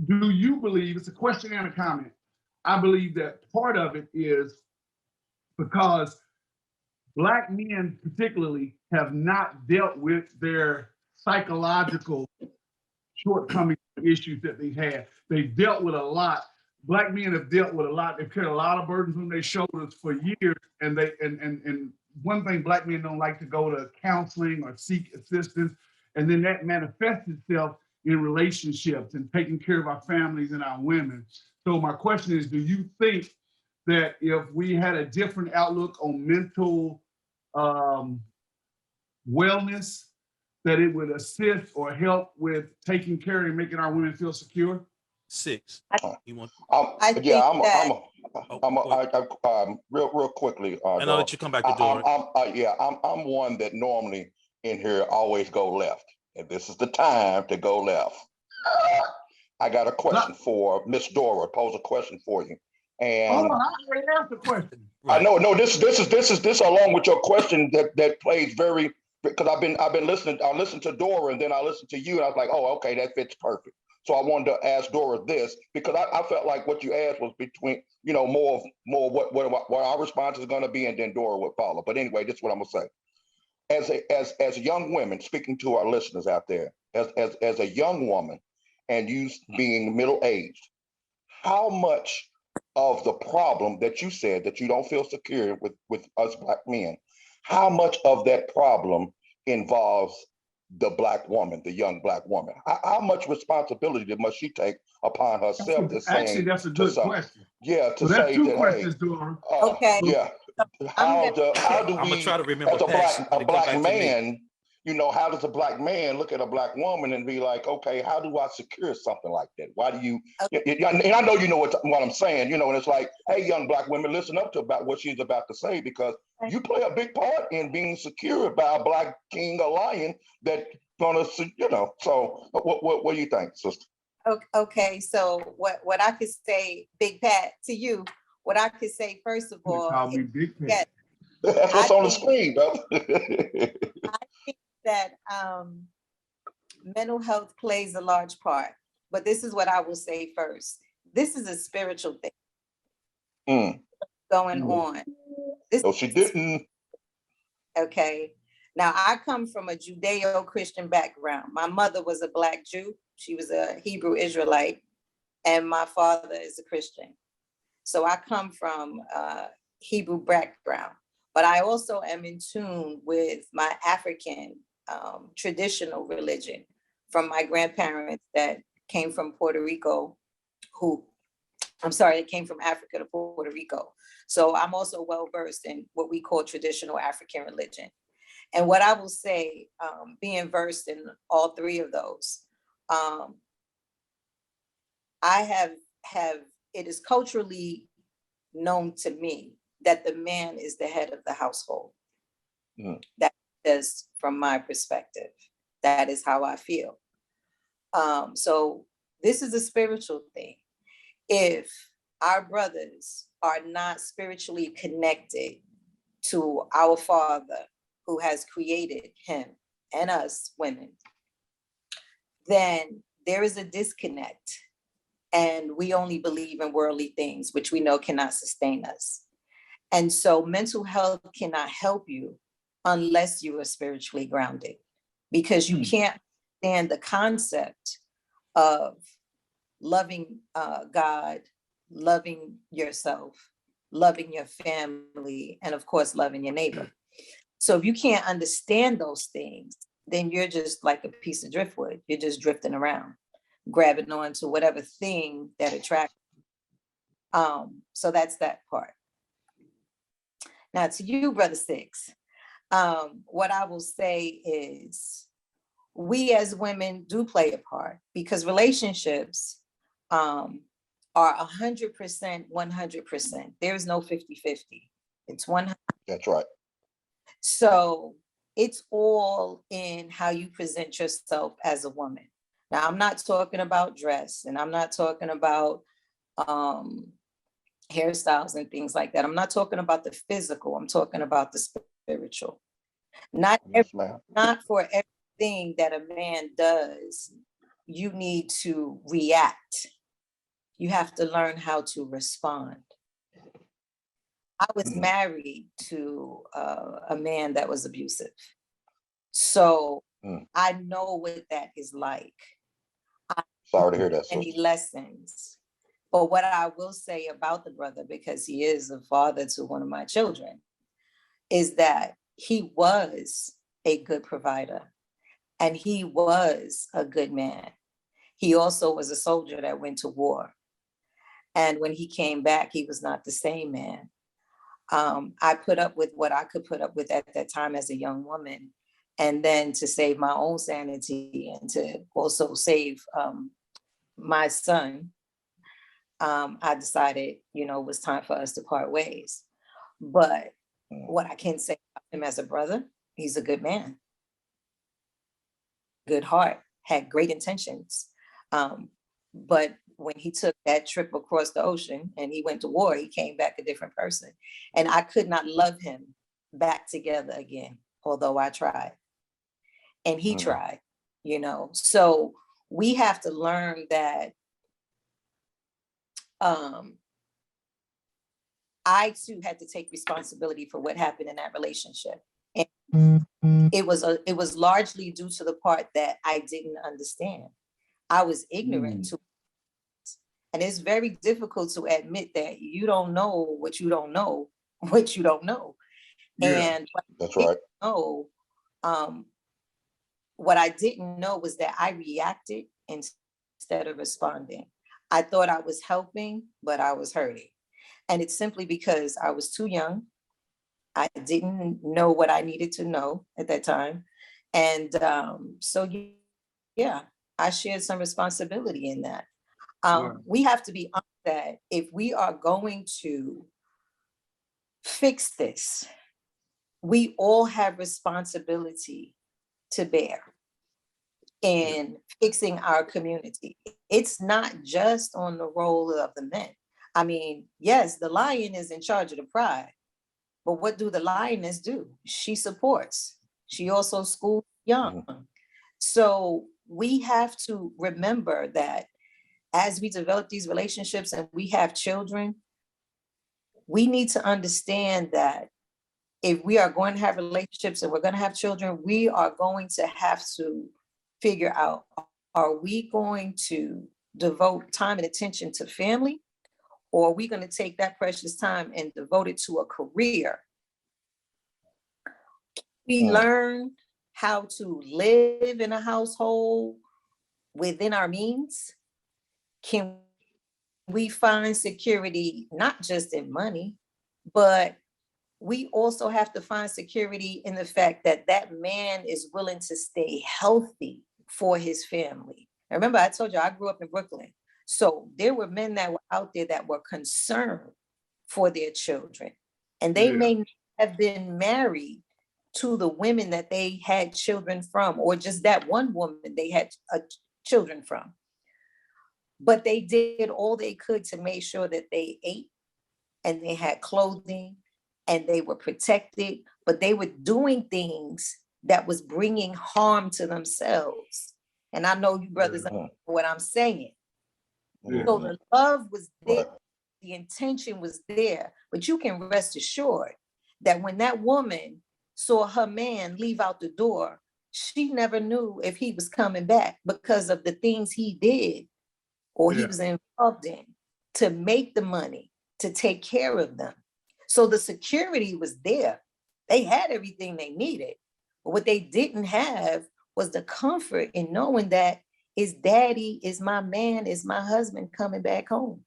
do you believe, it's a question and a comment, I believe that part of it is because Black men particularly have not dealt with their psychological shortcomings, issues that they've had. They've dealt with a lot. Black men have dealt with a lot. They've carried a lot of burdens on their shoulders for years. And one thing, Black men don't like to go to counseling or seek assistance. And then that manifests itself in relationships and taking care of our families and our women. So my question is, do you think that if we had a different outlook on mental wellness, that it would assist or help with taking care and making our women feel secure? You want? Real quickly. And I'll let you come back to Dora. I'm one that normally in here always go left, and this is the time to go left. I got a question for Miss Dora. Pose a question for you. And hold on, I already asked the question. I know. No, this along with your question that plays very, because I've been listening. I listened to Dora and then I listened to you, and I was like, oh, okay, that fits perfect. So I wanted to ask Dora this because I felt like what you asked was between, more what our response is going to be, and then Dora would follow. But anyway, this is what I'm gonna say. As young women, speaking to our listeners out there, as a young woman, and you being middle aged, how much of the problem that you said that you don't feel secure with us Black men, how much of that problem involves the Black woman, the young Black woman? How much responsibility must she take upon herself to Actually, saying that's a to good some, question. yeah, to So that's say two that, questions, Dora. Okay. yeah, I'm how do I'm gonna we, try to remember as a Pat a and come Black back to me. man, how does a Black man look at a Black woman and be like, okay, how do I secure something like that? Why do you, and I know you know what I'm saying, and it's like, hey, young Black women, listen up to about what she's about to say, because you play a big part in being secured by a Black king or lion that gonna, so what do you think, sister? Okay, so what I could say, Big Pat, to you, what I could say first of You all, call me Big yes, Pat. That's what's I on the think screen, brother. that mental health plays a large part. But this is what I will say first. This is a spiritual thing going on. This, No, she didn't. okay. Now, I come from a Judeo-Christian background. My mother was a Black Jew. She was a Hebrew Israelite, and my father is a Christian. So I come from a Hebrew background, but I also am in tune with my African traditional religion from my grandparents that came from Puerto Rico, it came from Africa to Puerto Rico. So I'm also well-versed in what we call traditional African religion. And what I will say, being versed in all three of those, I have, it is culturally known to me that the man is the head of the household. That is from my perspective. That is how I feel. So this is a spiritual thing. If our brothers are not spiritually connected to our Father who has created him and us women, then there is a disconnect. And we only believe in worldly things, which we know cannot sustain us. And so mental health cannot help you unless you are spiritually grounded, because you can't understand the concept of loving God, loving yourself, loving your family, and of course, loving your neighbor. So if you can't understand those things, then you're just like a piece of driftwood. You're just drifting around, grabbing onto whatever thing that attracts. So that's that part. Now to you, Brother Six, what I will say is we as women do play a part, because relationships are 100%, 100%. There's no 50-50. It's 100. That's right. So it's all in how you present yourself as a woman. Now, I'm not talking about dress, and I'm not talking about hairstyles and things like that. I'm not talking about the physical. I'm talking about the spiritual. Not for everything that a man does, you need to react. You have to learn how to respond. I was married to a man that was abusive. So I know what that is like. Sorry to hear that. Any lessons. But what I will say about the brother, because he is a father to one of my children, is that he was a good provider and he was a good man. He also was a soldier that went to war. And when he came back, he was not the same man. I put up with what I could put up with at that time as a young woman. And then to save my own sanity and to also save my son, I decided, it was time for us to part ways. But what I can say about him as a brother, he's a good man. Good heart, had great intentions. But when he took that trip across the ocean and he went to war, he came back a different person. And I could not love him back together again, although I tried. And he tried, So we have to learn that I too had to take responsibility for what happened in that relationship. And it was largely due to the part that I didn't understand. I was ignorant to it. And it's very difficult to admit that you don't know what you don't know, what you don't know. Yeah. And what That's I right. didn't know, what I didn't know was that I reacted instead of responding. I thought I was helping, but I was hurting. And it's simply because I was too young. I didn't know what I needed to know at that time. And so, yeah, I shared some responsibility in that. Right. We have to be honest that if we are going to fix this, we all have responsibility to bear in fixing our community. It's not just on the role of the men. I mean, yes, the lion is in charge of the pride, but what do the lioness do? She supports. She also schools young. So we have to remember that as we develop these relationships and we have children, we need to understand that if we are going to have relationships and we're going to have children, we are going to have to figure out, are we going to devote time and attention to family, or are we going to take that precious time and devote it to a career? We learn how to live in a household within our means. Can we find security, not just in money, but we also have to find security in the fact that that man is willing to stay healthy for his family. Now, remember, I told you I grew up in Brooklyn. So there were men that were out there that were concerned for their children. And they may not have been married to the women that they had children from, or just that one woman they had children from. But they did all they could to make sure that they ate and they had clothing and they were protected, but they were doing things that was bringing harm to themselves. And I know you brothers know what I'm saying. So the love was there, the intention was there, but you can rest assured that when that woman saw her man leave out the door, she never knew if he was coming back because of the things he did or he was involved in to make the money, to take care of them. So the security was there. They had everything they needed. But what they didn't have was the comfort in knowing that his daddy is my man, is my husband coming back home.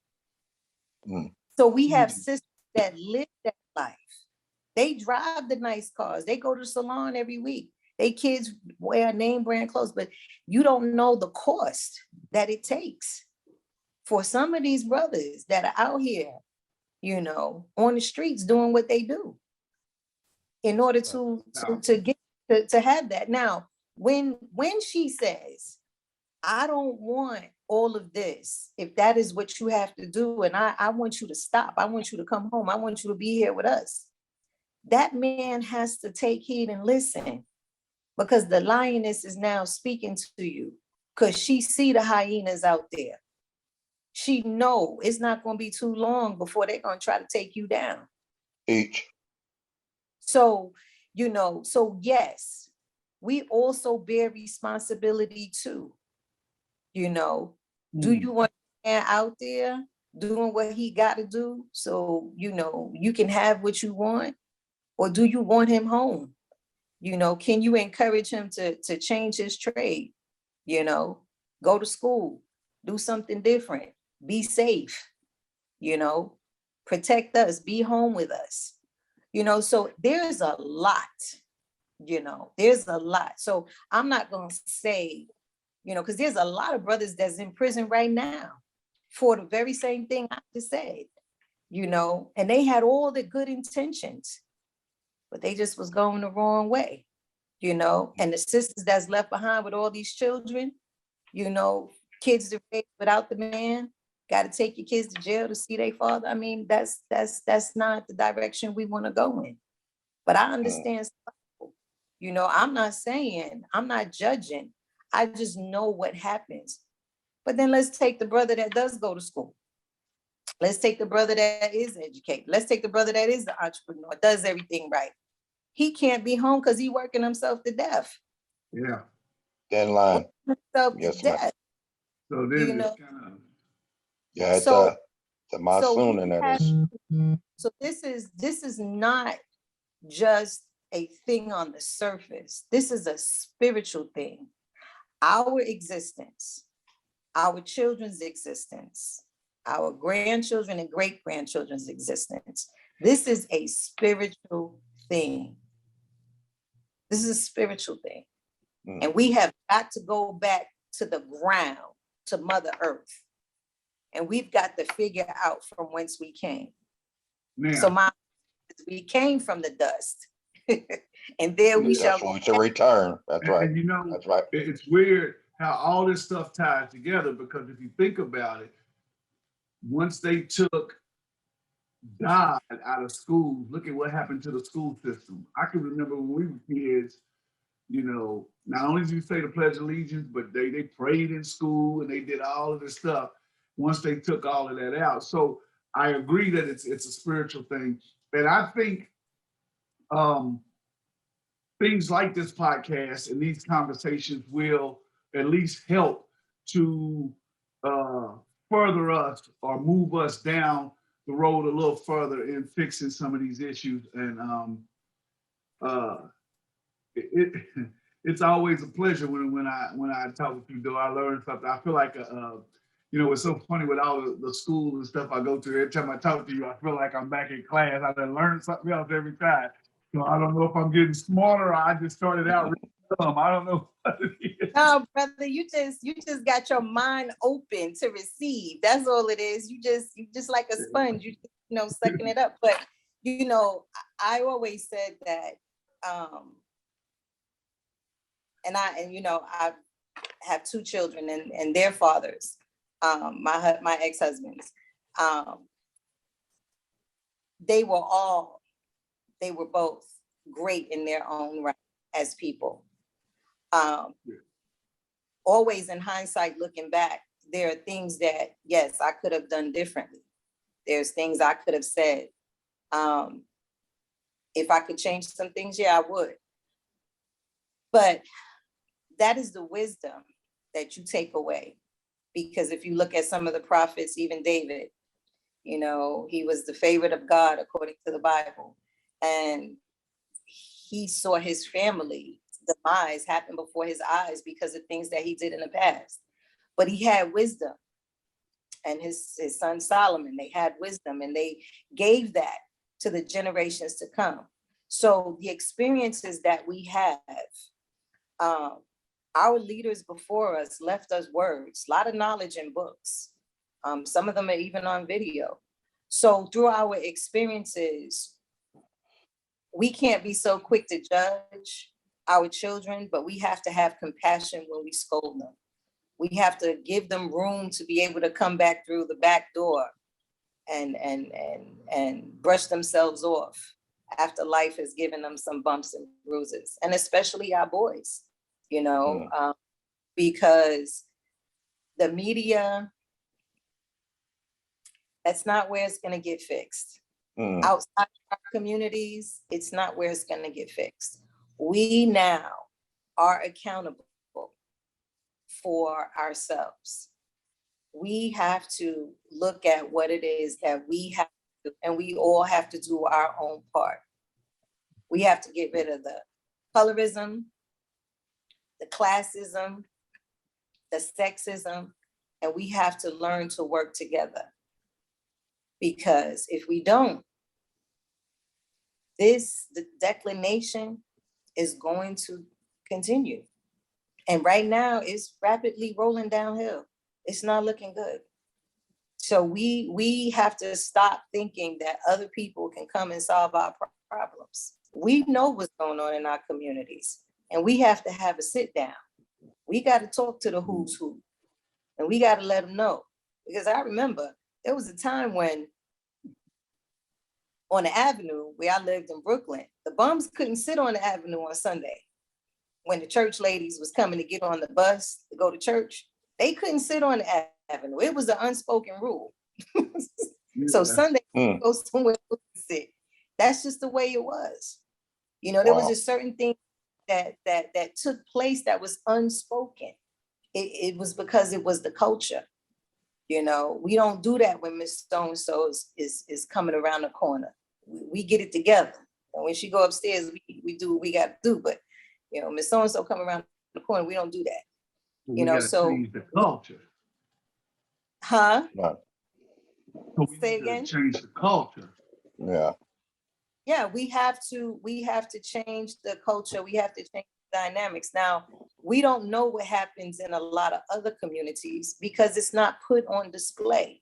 So we have sisters that live that life. They drive the nice cars. They go to the salon every week. They kids wear name brand clothes, but you don't know the cost that it takes for some of these brothers that are out here, you know, on the streets doing what they do in order to get to have that. Now, when she says, I don't want all of this, if that is what you have to do, and I want you to stop, I want you to come home, I want you to be here with us, that man has to take heed and listen, because the lioness is now speaking to you, because she see the hyenas out there. She know it's not going to be too long before they're going to try to take you down. So, you know, so yes, we also bear responsibility too. You know, do you want a man out there doing what he got to do so, you know, you can have what you want? Or do you want him home? You know, can you encourage him to change his trade? You know, go to school, do something different, be safe, you know, protect us, be home with us. You know, so there's a lot, you know, there's a lot. So I'm not going to say, you know, because there's a lot of brothers that's in prison right now for the very same thing I just said, you know, and they had all the good intentions, but they just was going the wrong way, you know, and the sisters that's left behind with all these children, you know, kids that raised without the man, got to take your kids to jail to see their father. I mean, that's not the direction we want to go in. But I understand, you know, I'm not saying, I'm not judging. I just know what happens. But then let's take the brother that does go to school. Let's take the brother that is educated. Let's take the brother that is the entrepreneur, does everything right. He can't be home because he's working himself to death. Yeah. That line. Himself Yes, to ma'am. death. So then You know? it's kind of, Yeah, it's So- the monsoon we in that have- is. So this is not just a thing on the surface. This is a spiritual thing. Our existence, our children's existence, our grandchildren and great-grandchildren's existence. This is a spiritual thing. This is a spiritual thing. Mm. And we have got to go back to the ground, to Mother Earth. And we've got to figure out from whence we came. now, So we came from the dust. And there we shall That's why it's a return. That's right. and you know, That's right. it's weird how all this stuff ties together, because if you think about it, once they took God out of schools, look at what happened to the school system. I can remember when we were kids, you know, not only did you say the Pledge of Allegiance, but they prayed in school and they did all of this stuff once they took all of that out. So I agree that it's a spiritual thing. And I think things like this podcast and these conversations will at least help to further us or move us down the road a little further in fixing some of these issues. And it's always a pleasure when I talk with you, though. I learn something. I feel like you know, it's so funny with all the school and stuff I go to. Every time I talk to you, I feel like I'm back in class. I learn something else every time. So I don't know if I'm getting smarter or I just started out really dumb. I don't know what it is. No, brother, you just got your mind open to receive. That's all it is. You just like a sponge, you know, sucking it up. But you know, I always said that, and you know, I have two children and their fathers, my ex-husbands. They were both great in their own right as people. Always in hindsight, looking back, there are things that, yes, I could have done differently. There's things I could have said. If I could change some things, yeah, I would. But that is the wisdom that you take away. Because if you look at some of the prophets, even David, you know, he was the favorite of God according to the Bible. And he saw his family demise happen before his eyes because of things that he did in the past. But he had wisdom. And his son Solomon, they had wisdom and they gave that to the generations to come. So the experiences that we have, our leaders before us left us words, a lot of knowledge in books. Some of them are even on video. So through our experiences, we can't be so quick to judge our children, but we have to have compassion when we scold them. We have to give them room to be able to come back through the back door and brush themselves off after life has given them some bumps and bruises, and especially our boys, you know, because the media, that's not where it's going to get fixed. Outside our communities, it's not where it's going to get fixed. We now are accountable for ourselves. We have to look at what it is that we have to do, and we all have to do our own part. We have to get rid of the colorism, the classism, the sexism, and we have to learn to work together. Because if we don't, the declination is going to continue. And right now it's rapidly rolling downhill. It's not looking good. So we have to stop thinking that other people can come and solve our problems. We know what's going on in our communities, and we have to have a sit down. We got to talk to the who's who, and we got to let them know. Because I remember there was a time when on the avenue where I lived in Brooklyn, the bums couldn't sit on the avenue on Sunday. when the church ladies was coming to get on the bus to go to church, they couldn't sit on the avenue. It was an unspoken rule. So Sunday, go somewhere to sit. That's just the way it was. You know, there was a certain thing that took place that was unspoken. It was because it was the culture. You know, we don't do that when Miss So-and-so is coming around the corner. We get it together. And when she go upstairs, we do what we got to do. But, you know, Miss So-and-so come around the corner, we don't do that. We You know, so change the culture. Huh? Right. So we Say need to again? change the culture. Yeah. Yeah, we have to change the culture. We have to change the dynamics. Now, we don't know what happens in a lot of other communities because it's not put on display.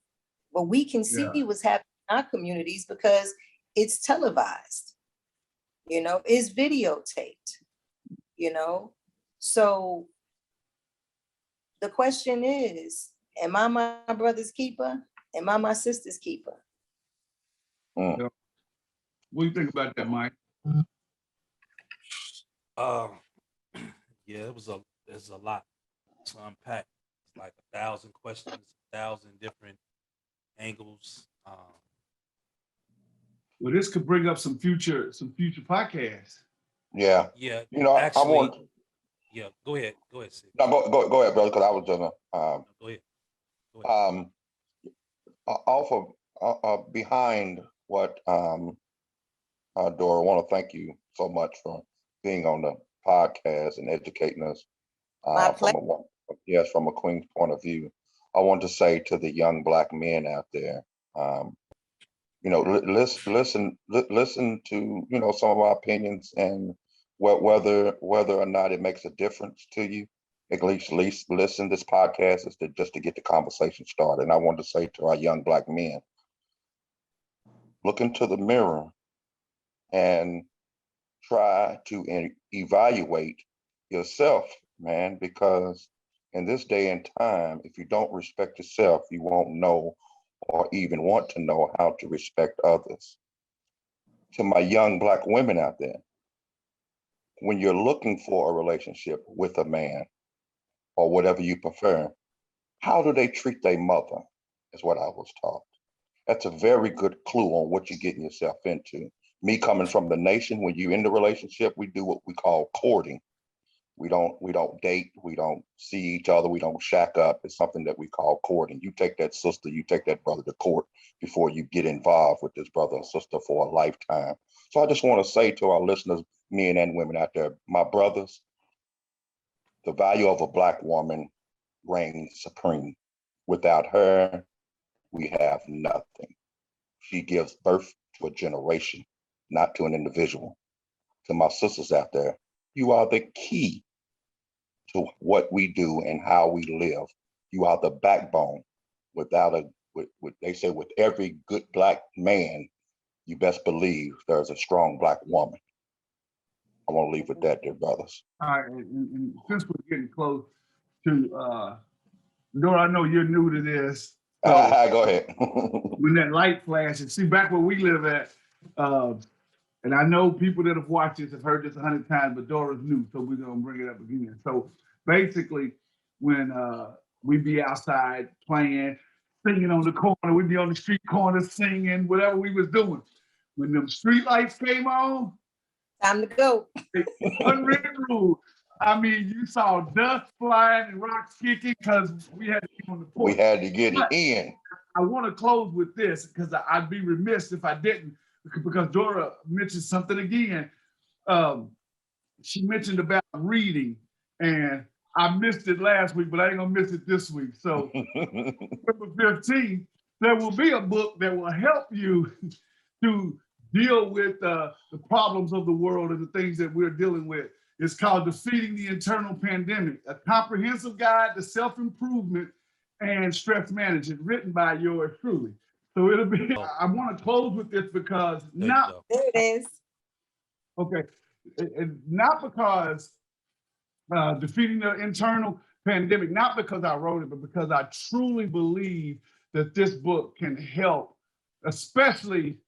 But we can see what's happening in our communities because it's televised, you know, it's videotaped, you know. So the question is, am I my brother's keeper? Am I my sister's keeper? What do you think about that, Mike? Yeah, there's a lot to unpack. It's like 1,000 questions, 1,000 different angles. Well, this could bring up some future podcasts. Yeah. Yeah, You know, actually, I want. Yeah, go ahead, Sid. No, go ahead, brother, because I was gonna. Go ahead. Off of behind what Dora, I want to thank you so much for being on the podcast and educating us from a queen's point of view. I want to say to the young Black men out there, you know, listen to, you know, some of our opinions and whether or not it makes a difference to you. At least listen. This podcast is just to get the conversation started. And I want to say to our young Black men, look into the mirror and try to evaluate yourself, man, because in this day and time, if you don't respect yourself, you won't know or even want to know how to respect others. To my young Black women out there, when you're looking for a relationship with a man or whatever you prefer, how do they treat their mother is what I was taught. That's a very good clue on what you're getting yourself into. Me coming from the nation, when you're in the relationship, we do what we call courting. We don't date, we don't see each other, we don't shack up. It's something that we call courting. You take that sister, you take that brother to court before you get involved with this brother or sister for a lifetime. So I just want to say to our listeners, men and women out there, my brothers, the value of a Black woman reigns supreme. Without her, we have nothing. She gives birth to a generation, not to an individual. To my sisters out there, you are the key to what we do and how we live. You are the backbone. They say with every good Black man, you best believe there's a strong Black woman. I want to leave with that, dear brothers. All right, and since we're getting close to, Dora, I know you're new to this. So Go ahead. when that light flashes, see, back where we live at, and I know people that have watched this have heard this 100 times, but Dora's new, so we're gonna bring it up again. So basically, when we be outside playing, singing on the corner, we'd be on the street corner singing, whatever we was doing. When them street lights came on, Time to go. unwritten rule. I mean, you saw dust flying and rocks kicking because we had to be on the porch. We had to get it in. I want to close with this because I'd be remiss if I didn't, because Dora mentioned something again. She mentioned about reading, and I missed it last week, but I ain't gonna miss it this week. So November 15th, there will be a book that will help you to deal with the problems of the world and the things that we're dealing with. It's called Defeating the Internal Pandemic, a comprehensive guide to self-improvement and stress management, written by yours truly. So it'll be, I want to close with this because There it is. Okay, not because defeating the internal pandemic, not because I wrote it, but because I truly believe that this book can help, especially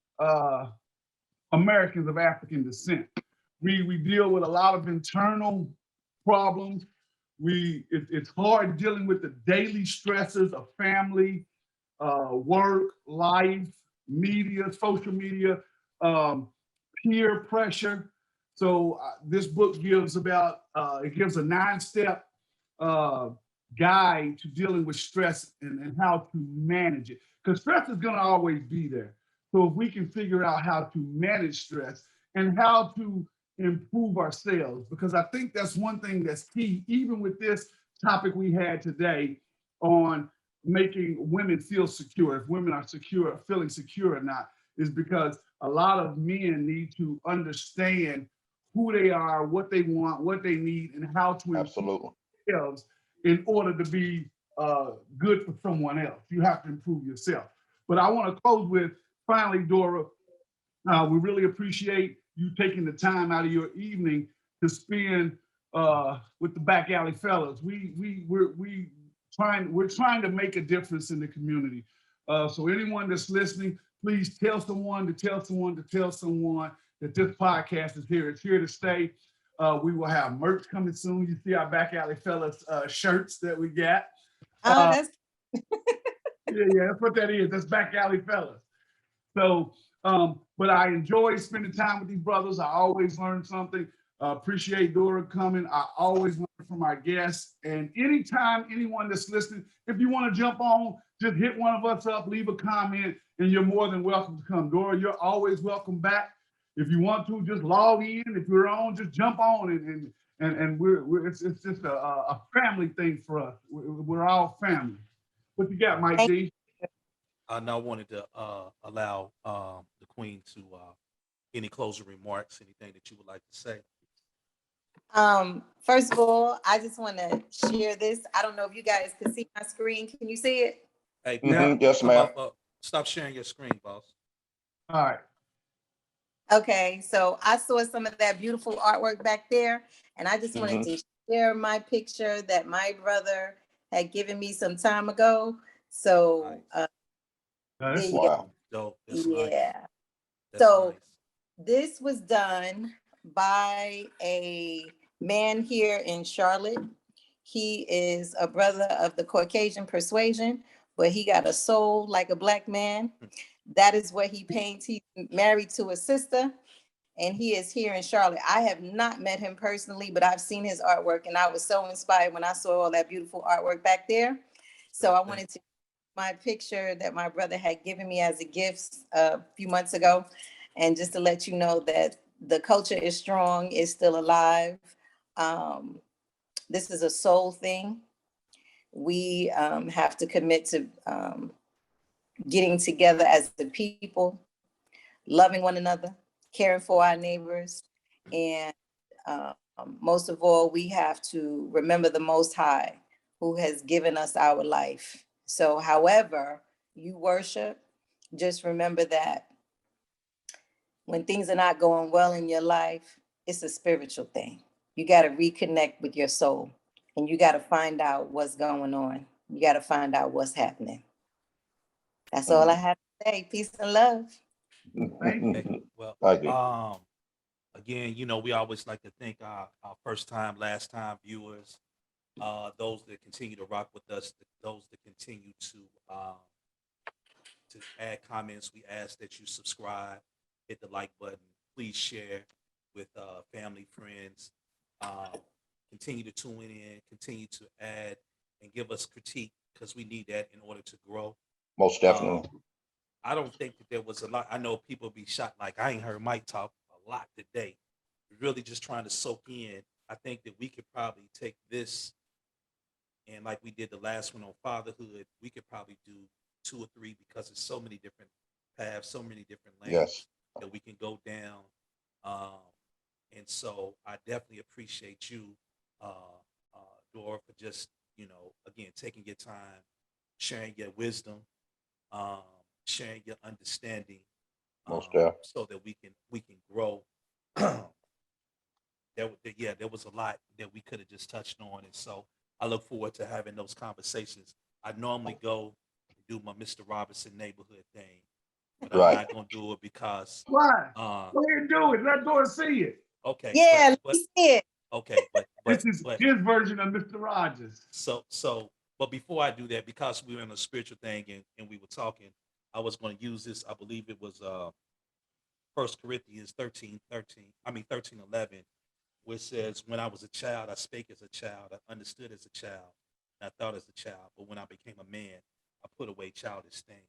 Americans of African descent. We deal with a lot of internal problems. It's hard dealing with the daily stresses of family, work, life, media, social media, peer pressure. So this book gives about it gives a 9-step guide to dealing with stress and how to manage it. Because stress is going to always be there. So if we can figure out how to manage stress and how to improve ourselves, because I think that's one thing that's key, even with this topic we had today on making women feel secure, if women are secure, feeling secure or not, is because a lot of men need to understand who they are, what they want, what they need, and how to improve Absolutely. themselves in order to be good for someone else. You have to improve yourself. But I want to close with, finally, Dora, we really appreciate you taking the time out of your evening to spend with the Back Alley Fellas. We're trying to make a difference in the community. So anyone that's listening, please tell someone to tell someone to tell someone that this podcast is here. It's here to stay. We will have merch coming soon. You see our Back Alley Fellas shirts that we got. Oh, that's Yeah, that's what that is. That's Back Alley Fellas. So, but I enjoy spending time with these brothers. I always learn something. Appreciate Dora coming. I always learn from our guests. And anytime anyone that's listening, if you want to jump on, just hit one of us up, leave a comment, and you're more than welcome to come. Dora, you're always welcome back. If you want to, just log in. If you're on, just jump on, and it's just a family thing for us. We're all family. What you got, Mike D? I now wanted to allow the Queen to any closing remarks, anything that you would like to say. First of all, I just want to share this. I don't know if you guys can see my screen. Can you see it? Hey, Yes, ma'am. Stop sharing your screen, boss. All right. Okay, so I saw some of that beautiful artwork back there, and I just wanted to share my picture that my brother had given me some time ago. So, there you go. Wow. Dope. That's nice. Yeah. That's So nice. this was done by a man here in Charlotte. He is a brother of the Caucasian persuasion, but he got a soul like a black man. That is what he paints. He's married to a sister, and he is here in Charlotte. I have not met him personally, but I've seen his artwork, and I was so inspired when I saw all that beautiful artwork back there. So I wanted to my picture that my brother had given me as a gift a few months ago, and just to let you know that the culture is strong, it's still alive. This is a soul thing. We have to commit to getting together as the people, loving one another, caring for our neighbors, and most of all, we have to remember the Most High, who has given us our life. So however you worship, just remember that when things are not going well in your life, it's a spiritual thing. You got to reconnect with your soul, and you got to find out what's going on. You got to find out what's happening. That's all I have to say. Peace and love. Okay. Well, Thank you. again, we always like to thank our first time, last time viewers, those that continue to rock with us, those that continue to add comments. We ask that you subscribe, hit the like button, please share with family, friends. Continue to tune in, continue to add and give us critique, because we need that in order to grow. Most definitely. I don't think that there was a lot. I know people be shocked, like I ain't heard Mike talk a lot today. We're really just trying to soak in. I think that we could probably take this, and like we did the last one on fatherhood, we could probably do 2 or 3, because there's so many different paths, so many different lanes Yes. that we can go down. And so I definitely appreciate you, Dora, for just, again, taking your time, sharing your wisdom, sharing your understanding, Most definitely. so that we can grow. There was a lot that we could have just touched on, and so I look forward to having those conversations. I normally go and do my Mr. Robinson neighborhood thing, but I'm not gonna do it because Why? Go ahead and do it. Let Dora see it. okay, Yeah, but let me see it. okay, but This is his version of Mr. Rogers. But before I do that, because we were in a spiritual thing and we were talking, I was going to use this. I believe it was 1 Corinthians 13:11, which says, when I was a child, I spake as a child, I understood as a child, and I thought as a child. But when I became a man, I put away childish things.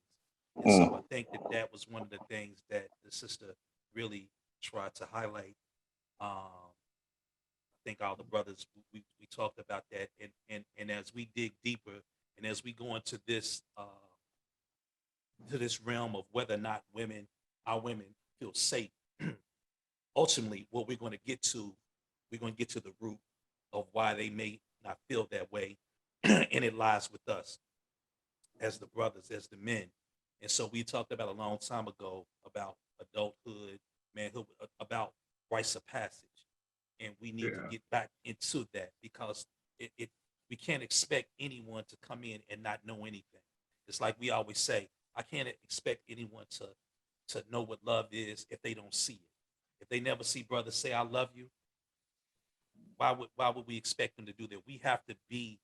And so I think that was one of the things that the sister really tried to highlight. I think all the brothers, we talked about that. And as we dig deeper and as we go into this realm of whether or not our women feel safe, ultimately what we're going to get to the root of why they may not feel that way. And it lies with us as the brothers, as the men. And so we talked about a long time ago about adulthood, manhood, about rites of passage. And we need to get back into that because we can't expect anyone to come in and not know anything. It's like we always say, I can't expect anyone to know what love is if they don't see it. If they never see brothers say, I love you, why would we expect them to do that? We have to be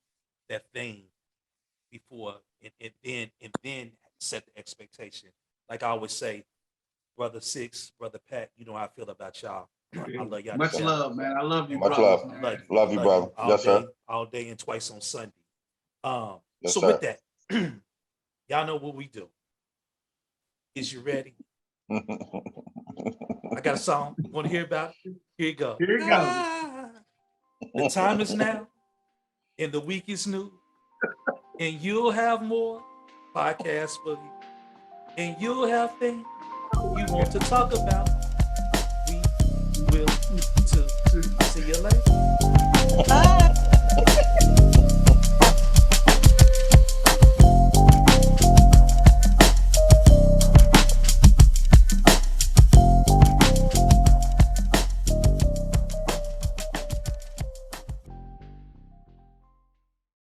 that thing before and then set the expectation. Like I always say, Brother Six, Brother Pat, you know how I feel about y'all. I love y'all. Much love, man. I love you, Much brothers, love. man. Love you, brother. Yes, sir. All day and twice on Sunday. Yes, So sir. with that, y'all know what we do. Is you ready? I got a song. You want to hear about it? Here you go. Here you go. The time is now, and the week is new, and you'll have more podcasts for you, and you'll have things you want to talk about. We will too. See you later. Bye.